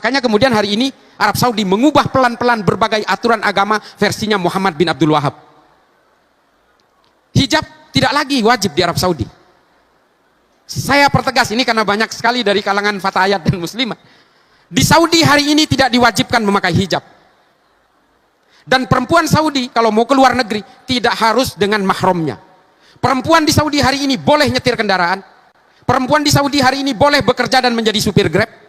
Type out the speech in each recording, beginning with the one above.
Makanya kemudian hari ini Arab Saudi mengubah pelan-pelan berbagai aturan agama versinya Muhammad bin Abdul Wahab. Hijab tidak lagi wajib di Arab Saudi. Saya pertegas ini karena banyak sekali dari kalangan fatayat dan muslimah. Di Saudi hari ini tidak diwajibkan memakai hijab. Dan perempuan Saudi kalau mau keluar negeri tidak harus dengan mahramnya. Perempuan di Saudi hari ini boleh nyetir kendaraan. Perempuan di Saudi hari ini boleh bekerja dan menjadi supir Grab.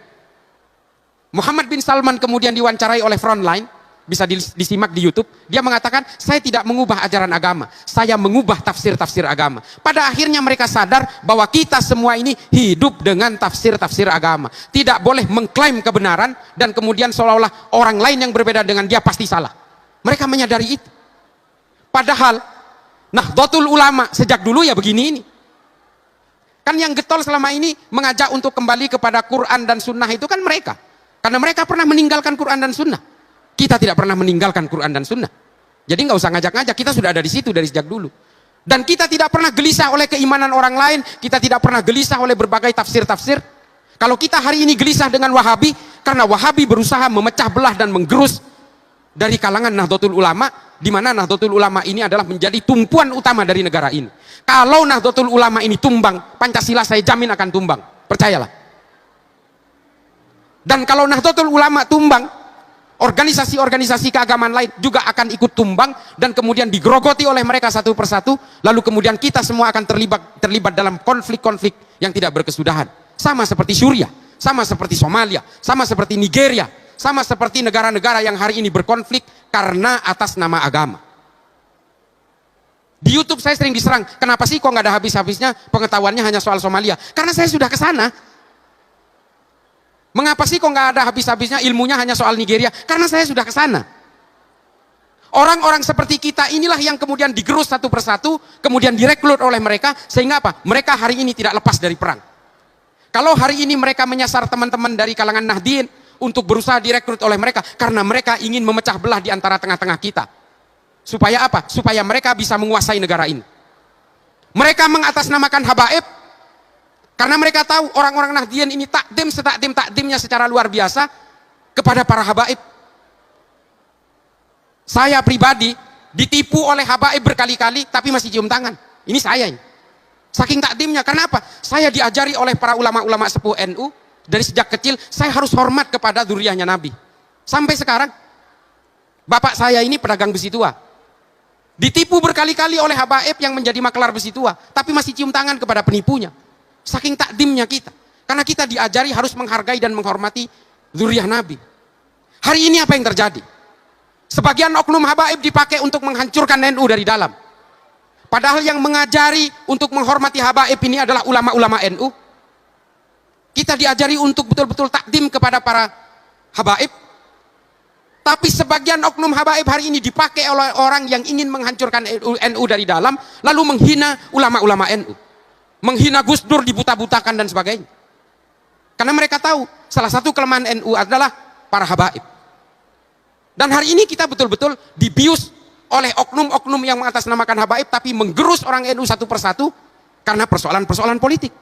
Muhammad bin Salman kemudian diwawancarai oleh Frontline, bisa disimak di YouTube. Dia mengatakan, saya tidak mengubah ajaran agama, saya mengubah tafsir-tafsir agama. Pada akhirnya mereka sadar bahwa kita semua ini hidup dengan tafsir-tafsir agama. Tidak boleh mengklaim kebenaran dan kemudian seolah-olah orang lain yang berbeda dengan dia pasti salah. Mereka menyadari itu. Padahal Nahdlatul Ulama sejak dulu ya begini ini. Kan yang getol selama ini mengajak untuk kembali kepada Quran dan Sunnah itu kan mereka. Karena mereka pernah meninggalkan Quran dan Sunnah. Kita tidak pernah meninggalkan Quran dan Sunnah. Jadi nggak usah ngajak-ngajak, kita sudah ada di situ dari sejak dulu. Dan kita tidak pernah gelisah oleh keimanan orang lain, kita tidak pernah gelisah oleh berbagai tafsir-tafsir. Kalau kita hari ini gelisah dengan Wahabi, karena Wahabi berusaha memecah belah dan menggerus dari kalangan Nahdlatul Ulama, di mana Nahdlatul Ulama ini adalah menjadi tumpuan utama dari negara ini. Kalau Nahdlatul Ulama ini tumbang, Pancasila saya jamin akan tumbang, percayalah. Dan kalau Nahdlatul Ulama tumbang, organisasi-organisasi keagamaan lain juga akan ikut tumbang dan kemudian digerogoti oleh mereka satu persatu, lalu kemudian kita semua akan terlibat dalam konflik-konflik yang tidak berkesudahan. Sama seperti Suriah, sama seperti Somalia, sama seperti Nigeria, sama seperti negara-negara yang hari ini berkonflik karena atas nama agama. Di YouTube saya sering diserang, kenapa sih kok nggak ada habis-habisnya pengetahuannya hanya soal Somalia? Karena saya sudah ke sana. Mengapa sih kok nggak ada habis-habisnya ilmunya hanya soal Nigeria? Karena saya sudah ke sana. Orang-orang seperti kita inilah yang kemudian digerus satu persatu, kemudian direkrut oleh mereka, sehingga apa? Mereka hari ini tidak lepas dari perang. Kalau hari ini mereka menyasar teman-teman dari kalangan Nahdien untuk berusaha direkrut oleh mereka, karena mereka ingin memecah belah di antara tengah-tengah kita. Supaya apa? Supaya mereka bisa menguasai negara ini. Mereka mengatasnamakan habaib, karena mereka tahu orang-orang Nahdien ini takdimnya secara luar biasa kepada para habaib. Saya pribadi ditipu oleh habaib berkali-kali, tapi masih cium tangan. Ini saya ini. Saking takdimnya, kenapa? Saya diajari oleh para ulama-ulama sepuh NU, dari sejak kecil, saya harus hormat kepada dzurriyyahnya Nabi. Sampai sekarang, bapak saya ini pedagang besi tua. Ditipu berkali-kali oleh habaib yang menjadi maklar besi tua, tapi masih cium tangan kepada penipunya. Saking takdimnya kita. Karena kita diajari harus menghargai dan menghormati dzurriyyah Nabi. Hari ini apa yang terjadi? Sebagian oknum habaib dipakai untuk menghancurkan NU dari dalam. Padahal yang mengajari untuk menghormati habaib ini adalah ulama-ulama NU. Kita diajari untuk betul-betul takdim kepada para habaib. Tapi sebagian oknum habaib hari ini dipakai oleh orang yang ingin menghancurkan NU dari dalam, lalu menghina ulama-ulama NU. Menghina Gus Dur, dibuta-butakan dan sebagainya. Karena mereka tahu salah satu kelemahan NU adalah para habaib. Dan hari ini kita betul-betul dibius oleh oknum-oknum yang mengatasnamakan habaib, tapi menggerus orang NU satu persatu karena persoalan-persoalan politik.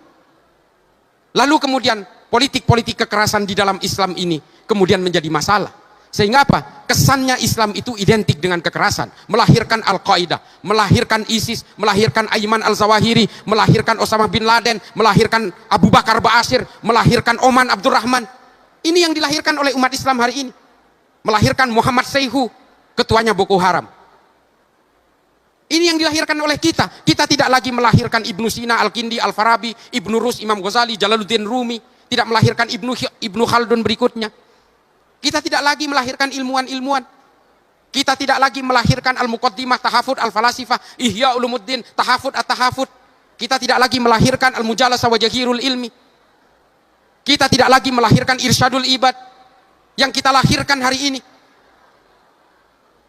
Lalu kemudian politik-politik kekerasan di dalam Islam ini kemudian menjadi masalah. Sehingga apa? Kesannya Islam itu identik dengan kekerasan. Melahirkan Al-Qaeda, melahirkan ISIS, melahirkan Ayman Al-Zawahiri, melahirkan Osama bin Laden, melahirkan Abu Bakar Ba'asyir, melahirkan Oman Abdurrahman. Ini yang dilahirkan oleh umat Islam hari ini. Melahirkan Muhammad Seyhu, ketuanya Boko Haram. Ini yang dilahirkan oleh kita. Kita tidak lagi melahirkan Ibnu Sina, Al-Kindi, Al-Farabi, Ibnu Rus, Imam Ghazali, Jalaluddin Rumi. Tidak melahirkan Ibnu Khaldun berikutnya. Kita tidak lagi melahirkan ilmuwan-ilmuwan. Kita tidak lagi melahirkan Al-Muqaddimah, Tahafud, Al-Falasifah, Ihya Ulumuddin, Tahafud, At-Tahafud. Kita tidak lagi melahirkan Al-Mujalasa wa Jahirul Ilmi. Kita tidak lagi melahirkan Irsyadul Ibad. Yang kita lahirkan hari ini.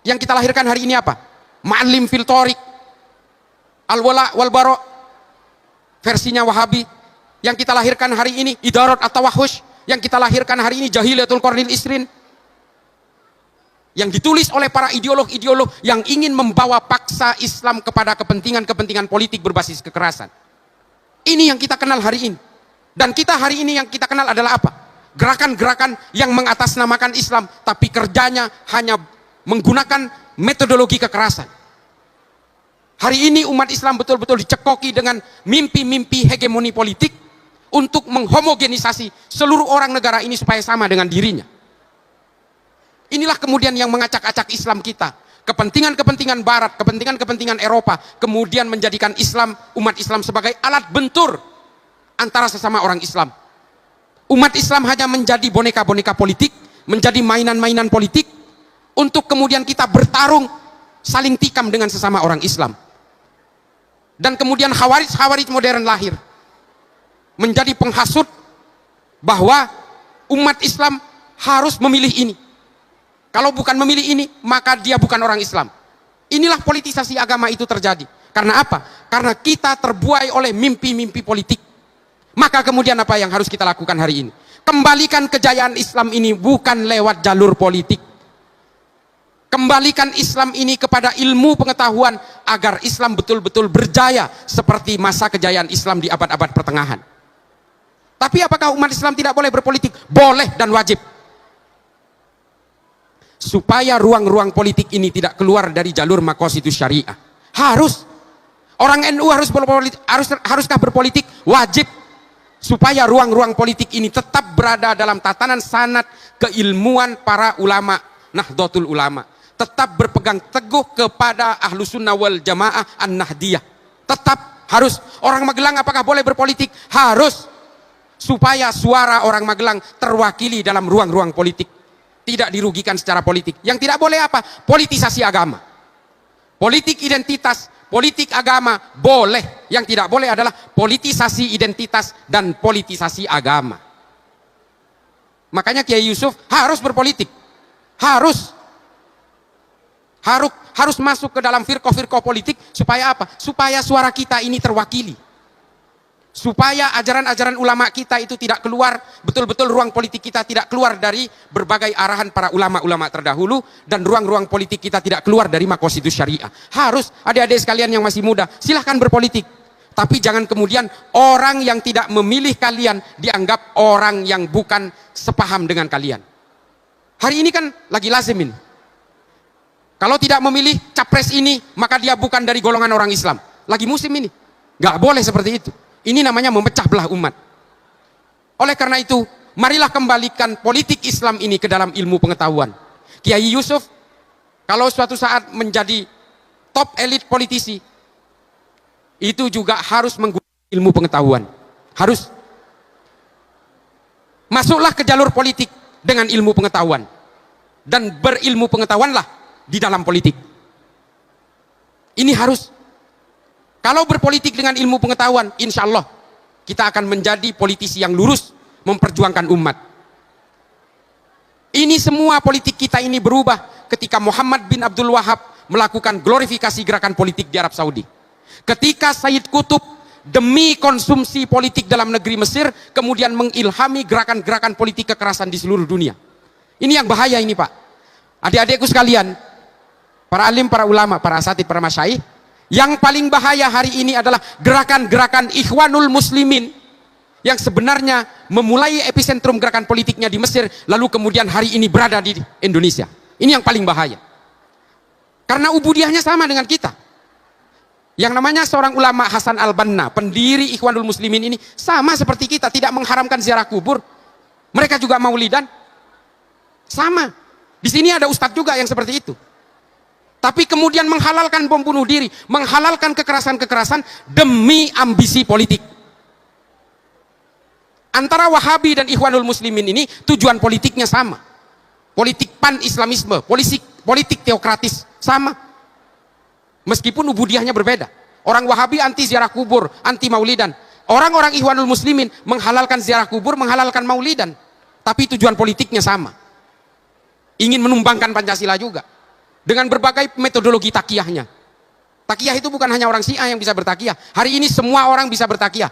Yang kita lahirkan hari ini apa? Ma'alim fil Thoriq, Al-Wala wal Bara, versinya Wahabi. Yang kita lahirkan hari ini Idarat At-Tawahhush. Yang kita lahirkan hari ini Jahilatul Qarnil Isrin, yang ditulis oleh para ideolog-ideolog yang ingin membawa paksa Islam kepada kepentingan-kepentingan politik berbasis kekerasan. Ini yang kita kenal hari ini. Dan kita hari ini yang kita kenal adalah apa? gerakan-gerakan yang mengatasnamakan Islam, tapi kerjanya hanya menggunakan metodologi kekerasan. Hari ini umat Islam betul-betul dicekoki dengan mimpi-mimpi hegemoni politik untuk menghomogenisasi seluruh orang negara ini supaya sama dengan dirinya. Inilah kemudian yang mengacak-acak Islam kita. Kepentingan-kepentingan Barat, kepentingan-kepentingan Eropa, kemudian menjadikan Islam, umat Islam sebagai alat bentur antara sesama orang Islam. Umat Islam hanya menjadi boneka-boneka politik, menjadi mainan-mainan politik, untuk kemudian kita bertarung, saling tikam dengan sesama orang Islam. Dan kemudian khawarij modern lahir, menjadi penghasut bahwa umat Islam harus memilih ini. Kalau bukan memilih ini, maka dia bukan orang Islam. Inilah politisasi agama itu terjadi. Karena apa? Karena kita terbuai oleh mimpi-mimpi politik. Maka kemudian apa yang harus kita lakukan hari ini? Kembalikan kejayaan Islam ini bukan lewat jalur politik. Kembalikan Islam ini kepada ilmu pengetahuan agar Islam betul-betul berjaya seperti masa kejayaan Islam di abad-abad pertengahan. Tapi apakah umat Islam tidak boleh berpolitik? Boleh dan wajib. Supaya ruang-ruang politik ini tidak keluar dari jalur maqasidus syariah. Harus. Orang NU haruskah berpolitik? Wajib. Supaya ruang-ruang politik ini tetap berada dalam tatanan sanad keilmuan para ulama, Nahdlatul Ulama. Tetap berpegang teguh kepada Ahlus Sunnah wal Jamaah An-Nahdiyah. Tetap harus. Orang Magelang apakah boleh berpolitik? Harus. Supaya suara orang Magelang terwakili dalam ruang-ruang politik. Tidak dirugikan secara politik. Yang tidak boleh apa? Politisasi agama. Politik identitas, politik agama boleh. Yang tidak boleh adalah politisasi identitas dan politisasi agama. Makanya Kiai Yusuf harus berpolitik. Harus masuk ke dalam firqah-firqah politik. Supaya apa? Supaya suara kita ini terwakili. Supaya ajaran-ajaran ulama kita itu tidak keluar, betul-betul ruang politik kita tidak keluar dari berbagai arahan para ulama-ulama terdahulu, dan ruang-ruang politik kita tidak keluar dari maqasidus syariah. Harus, adik-adik sekalian yang masih muda, silahkan berpolitik. Tapi jangan kemudian orang yang tidak memilih kalian dianggap orang yang bukan sepaham dengan kalian. Hari ini kan lagi lazim ini. Kalau tidak memilih capres ini, maka dia bukan dari golongan orang Islam. Lagi musim ini. Nggak boleh seperti itu. Ini namanya memecah belah umat. Oleh karena itu, marilah kembalikan politik Islam ini ke dalam ilmu pengetahuan. Kiai Yusuf, kalau suatu saat menjadi top elit politisi, itu juga harus menggunakan ilmu pengetahuan. Harus. Masuklah ke jalur politik dengan ilmu pengetahuan. Dan berilmu pengetahuanlah di dalam politik. Ini harus. Kalau berpolitik dengan ilmu pengetahuan, insya Allah kita akan menjadi politisi yang lurus, memperjuangkan umat. Ini semua politik kita ini berubah ketika Muhammad bin Abdul Wahab melakukan glorifikasi gerakan politik di Arab Saudi. Ketika Sayyid Qutb demi konsumsi politik dalam negeri Mesir, kemudian mengilhami gerakan-gerakan politik kekerasan di seluruh dunia. Ini yang bahaya ini Pak. Adik-adikku sekalian, para alim, para ulama, para asatidz, para masyayikh, yang paling bahaya hari ini adalah gerakan-gerakan Ikhwanul Muslimin yang sebenarnya memulai epicentrum gerakan politiknya di Mesir, lalu kemudian hari ini berada di Indonesia. Ini yang paling bahaya. Karena ubudiyahnya sama dengan kita. Yang namanya seorang ulama Hasan Al-Banna, pendiri Ikhwanul Muslimin ini sama seperti kita, tidak mengharamkan ziarah kubur. Mereka juga maulidan. Sama. Di sini ada ustadz juga yang seperti itu. Tapi kemudian menghalalkan bom bunuh diri, menghalalkan kekerasan-kekerasan demi ambisi politik. Antara Wahabi dan Ikhwanul Muslimin ini tujuan politiknya sama. Politik pan-islamisme, politik teokratis, sama. Meskipun ubudiyahnya berbeda. Orang Wahabi anti ziarah kubur, anti maulidan. Orang-orang Ikhwanul Muslimin menghalalkan ziarah kubur, menghalalkan maulidan. Tapi tujuan politiknya sama. Ingin menumbangkan Pancasila juga. Dengan berbagai metodologi takiyahnya. Takiyah itu bukan hanya orang Syiah yang bisa bertakiyah. Hari ini semua orang bisa bertakiyah.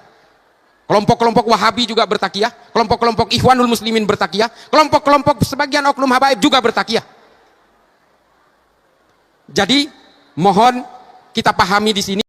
Kelompok-kelompok Wahabi juga bertakiyah. Kelompok-kelompok Ikhwanul Muslimin bertakiyah. Kelompok-kelompok sebagian oknum habaib juga bertakiyah. Jadi mohon kita pahami di sini